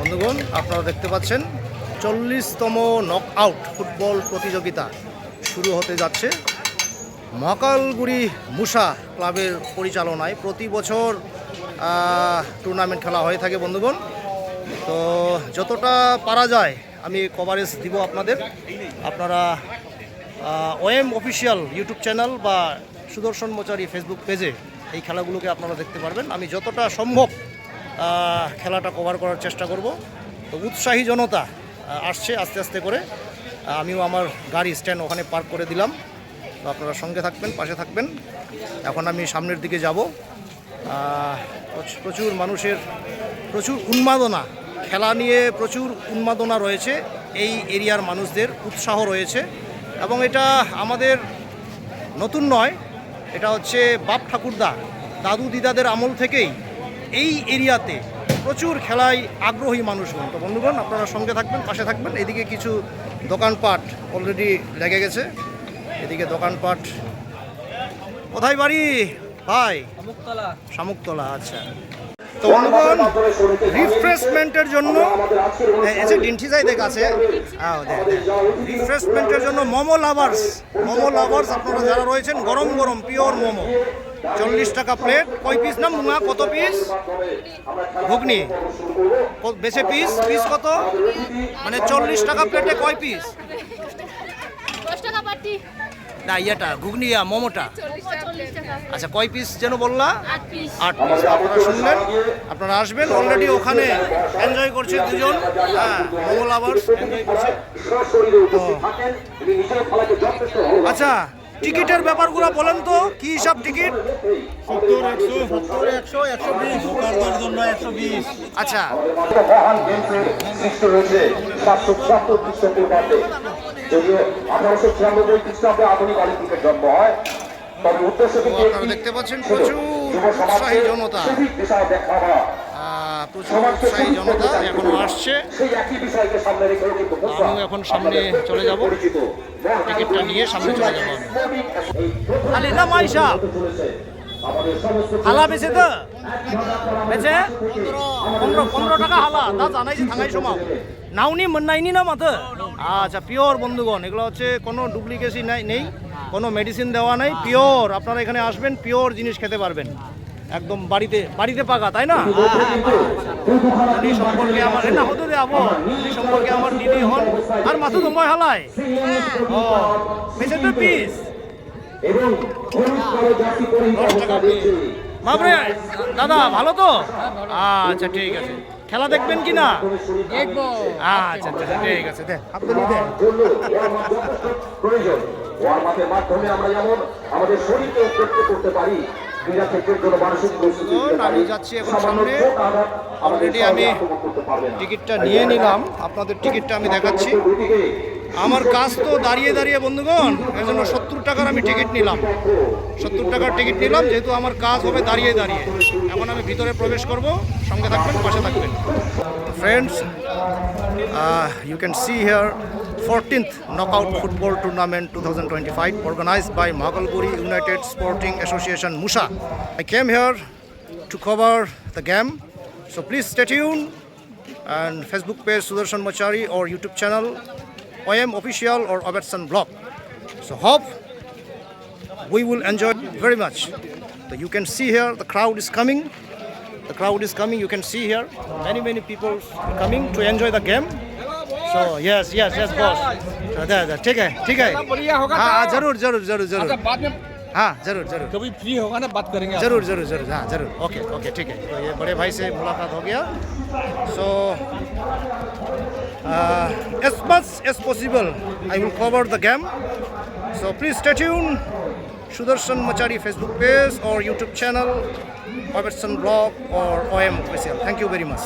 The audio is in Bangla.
বন্ধুগণ, আপনারা দেখতে পাচ্ছেন 40তম নক আউট ফুটবল প্রতিযোগিতা শুরু হতে যাচ্ছে মহাকালগুড়ি মুসা ক্লাবের পরিচালনায়। প্রতি বছর টুর্নামেন্ট খেলা হয়ে থাকে বন্ধুগণ। তো যতটা পারা যায় আমি কভারেজ দিব আপনাদের। আপনারা ওএম অফিসিয়াল ইউটিউব চ্যানেল বা সুদর্শন মোচারি ফেসবুক পেজে এই খেলাগুলোকে আপনারা দেখতে পারবেন। আমি যতটা সম্ভব খেলাটা কভার করার চেষ্টা করব। তো উৎসাহী জনতা আসছে আস্তে আস্তে করে। আমিও আমার গাড়ি স্ট্যান্ড ওখানে পার্ক করে দিলাম। তো আপনারা সঙ্গে থাকবেন, পাশে থাকবেন। এখন আমি সামনের দিকে যাব। প্রচুর মানুষের প্রচুর উন্মাদনা, খেলা নিয়ে প্রচুর উন্মাদনা রয়েছে এই এরিয়ার মানুষদের, উৎসাহ রয়েছে। এবং এটা আমাদের নতুন নয়, এটা হচ্ছে বাপ ঠাকুরদা দাদু দিদাদের আমল থেকেই এই এরিয়াতে প্রচুর খেলায় আগ্রহী মানুষগণ। তো বন্ধুগণ, আপনারা সঙ্গে থাকবেন, পাশে থাকবেন। এদিকে কিছু দোকানপাট অলরেডি লেগে গেছে। এদিকে দোকানপাট। কোথায় বাড়ি ভাই? শামুকতলা। আচ্ছা, তো বন্ধুগণ, রিফ্রেশমেন্টের জন্য এসে ডিন্ঠি যাইদের কাছে রিফ্রেশমেন্টের জন্য মোমো লাভার্স আপনারা যারা রয়েছেন, গরম গরম পিওর মোমো 40 টাকা প্লেট। কয় পিস না মুঙা? কত পিস? ঘুগনি বেশি পিস কত? মানে 40 টাকা প্লেটে কয় পিস? 10 টাকা পাটি না, ইয়েটা ঘুগনি মোমোটা। আচ্ছা, কয় পিস যেন বললা? 8 পিস। আপনারা শুনলেন, আপনারা আসবেন। অলরেডি ওখানে এনজয় করছে দুজন, মোমো লাভার্স এনজয় করছে। আচ্ছা, টিকিটের ব্যাপারগুলো বলেন তো, কি হিসাব টিকিট? 70, 100, 120, দরদার জন্য 120। আচ্ছা, যদিও 1896 খ্রিস্টাব্দে আধুনিক অলিম্পিকের জন্ম হয়, তবে উদ্দেশ্য কিন্তু আপনারা দেখতে পাচ্ছেন প্রচুর উৎসাহী জনতা, প্রচুর উৎসাহী জনতা এখনো আসছে। আমিও এখন সামনে চলে যাব, টিকিটটা নিয়ে সামনে চলে যাবো আমি। না মাইশা হালা বেছে তো বেছে 15 টাকা হালা তা জানাইছি থাঙাই সময় নাওনি মোন্নাইনি না মাথা। আচ্ছা, পিওর বন্ধুগণ, এগুলো হচ্ছে কোনো ডুপ্লিকেসি নেই, কোনো মেডিসিন দেওয়া নাই, পিওর। আপনারা এখানে আসবেন, পিওর জিনিস খেতে পারবেন, একদম বাড়িতে পাকা, তাই না? এই সম্পর্কে আমার না হতে দেবো, এই সম্পর্কে আমার দিদি হন আর মাথা তোমায় হালায়। ও বেছে তো পিস 10 টাকা পিস। বাবরে দাদা, ভালো তো? আচ্ছা, ঠিক আছে। খেলা দেখবেন কি না? দেখবো। আচ্ছা, ঠিক আছে। দে হাত ধরি দে। প্রয়োজন ওয়ার্ম-আপের মাধ্যমে আমরা যেমন আমাদের শরীরকে করতে পারি, ক্রীড়া ক্ষেত্রের জন্য মানসিক প্রস্তুতি আমি যাচ্ছি এখন সামনে। অলরেডি আমি টিকিটটা নিয়ে নিলাম, আপনাদের টিকিটটা আমি দেখাচ্ছি। আমার কাজ তো দাঁড়িয়ে বন্ধুগণ, এর জন্য 70 টাকার আমি টিকিট নিলাম। 70 টাকার টিকিট নিলাম, যেহেতু আমার কাজ হবে দাঁড়িয়ে। এখন আমি ভিতরে প্রবেশ করব, সঙ্গে থাকবেন, পাশে থাকবেন। Friends, you can see here 14th knockout football tournament 2025 organized by Magalguri United Sporting Association Musa. I came here to cover the game, so please stay tuned and Facebook page Sudarshan Mochari or YouTube channel OM Official or Robertson Blog. So hope we will enjoy very much. So you can see here the crowd is coming. You can see here many people coming to enjoy the game. So yes boss. So there ठीक है हाँ जरूर हाँ जरूर कभी फ्री होगा ना बात करेंगे। जरूर हाँ जरूर। ओके ठीक है। तो ये बड़े भाई से मुलाकात हो गया। So as much as possible I will cover the game, so please stay tuned. Sudarshan Mochari Facebook page or YouTube channel, Robertson Blog or OM Official. Thank you very much.